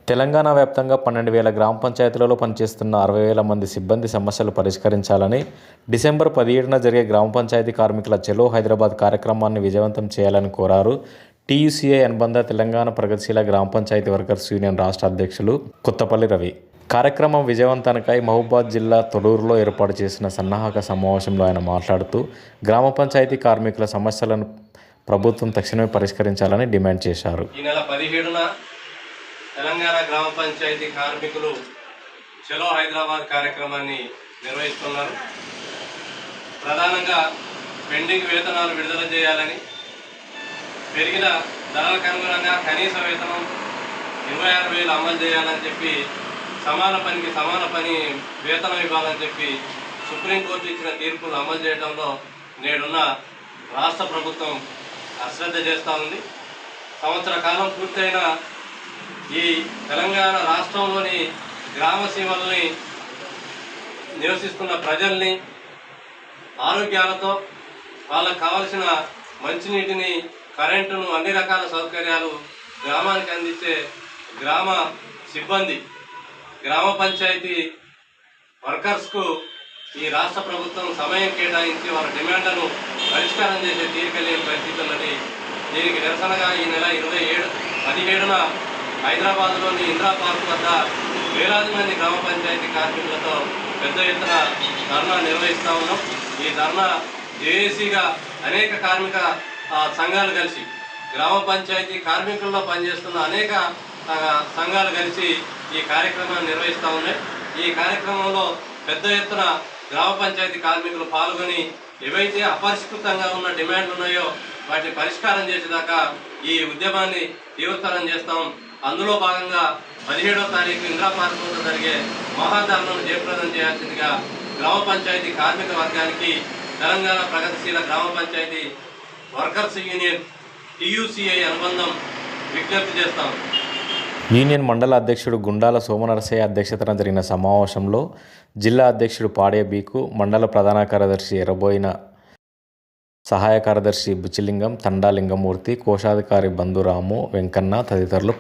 తెలంగాణ వ్యాప్తంగా 12,000 గ్రామ పంచాయతీలలో పనిచేస్తున్న 60,000 మంది సిబ్బంది సమస్యలు పరిష్కరించాలని, డిసెంబర్ 17న జరిగే గ్రామ పంచాయతీ కార్మికుల చలో హైదరాబాద్ కార్యక్రమాన్ని విజయవంతం చేయాలని కోరారు టీయూసీఏ అనుబంధ తెలంగాణ ప్రగతిశీల గ్రామ పంచాయతీ వర్కర్స్ యూనియన్ రాష్ట్ర అధ్యక్షులు కొత్తపల్లి రవి. కార్యక్రమం విజయవంతానికై మహబూబాబాద్ జిల్లా తొడూరులో ఏర్పాటు చేసిన సన్నాహక సమావేశంలో ఆయన మాట్లాడుతూ, గ్రామ పంచాయతీ కార్మికుల సమస్యలను ప్రభుత్వం తక్షణమే పరిష్కరించాలని డిమాండ్ చేశారు. ఈ నెల 17న తెలంగాణ గ్రామ పంచాయతీ కార్మికులు చలో హైదరాబాద్ కార్యక్రమాన్ని నిర్వహిస్తున్నారు. ప్రధానంగా పెండింగ్ వేతనాలు విడుదల చేయాలని, పెరిగిన ధరలకు అనుగుణంగా కనీస వేతనం 26,000 అమలు చేయాలని చెప్పి, సమాన పనికి సమాన పని వేతనం ఇవ్వాలని చెప్పి సుప్రీంకోర్టు ఇచ్చిన తీర్పులు అమలు చేయడంలో నేడున్న రాష్ట్ర ప్రభుత్వం అశ్రద్ధ చేస్తూ ఉంది. సంవత్సర కాలం పూర్తయిన ఈ తెలంగాణ రాష్ట్రంలోని గ్రామ సీమల్ని నివసిస్తున్న ప్రజల్ని ఆరోగ్యాలతో, వాళ్ళకు కావలసిన మంచినీటిని, కరెంటును, అన్ని రకాల సౌకర్యాలు గ్రామానికి అందించే గ్రామ సిబ్బంది, గ్రామ పంచాయతీ వర్కర్స్కు ఈ రాష్ట్ర ప్రభుత్వం సమయం కేటాయించి వారి డిమాండ్లను పరిష్కారం చేసే తీరిక లేని పరిస్థితున్నది. దీనికి నిరసనగా ఈ నెల 17న హైదరాబాద్లోని ఇందిరా పార్క్ వద్ద వేలాది మంది గ్రామ పంచాయతీ కార్మికులతో పెద్ద ఎత్తున ధర్నా నిర్వహిస్తూ ఉన్నాం. ఈ ధర్నా జేఏసీగా అనేక కార్మిక సంఘాలు కలిసి, గ్రామ పంచాయతీ కార్మికుల్లో పనిచేస్తున్న అనేక సంఘాలు కలిసి ఈ కార్యక్రమాన్ని నిర్వహిస్తూ ఉన్నాయి. ఈ కార్యక్రమంలో పెద్ద ఎత్తున గ్రామ పంచాయతీ కార్మికులు పాల్గొని ఏవైతే అపరిష్కృతంగా ఉన్న డిమాండ్లు ఉన్నాయో వాటిని పరిష్కారం చేసేదాకా ఈ ఉద్యమాన్ని తీవ్రతరం చేస్తాం. అందులో భాగంగా 17వ తారీఖు ఇందిరా పార్క్ వద్ద జరిగే మహాధర్నాను జయప్రదం చేయాల్సిందిగా గ్రామ పంచాయతీ కార్మిక వర్గానికి తెలంగాణ ప్రగతిశీల గ్రామ పంచాయతీ వర్కర్స్ యూనియన్ టీయూసీఐ అనుబంధం విజ్ఞప్తి చేస్తాం. యూనియన్ మండల అధ్యక్షుడు గుండాల సోమనరసయ్య అధ్యక్షతన జరిగిన సమావేశంలో జిల్లా అధ్యక్షుడు పాడే బీకు, మండల ప్రధాన కార్యదర్శి ఎర్రబోయిన, సహాయ కార్యదర్శి బుచ్చిలింగం, తండా లింగమూర్తి, కోశాధికారి బంధురాము, వెంకన్న తదితరులు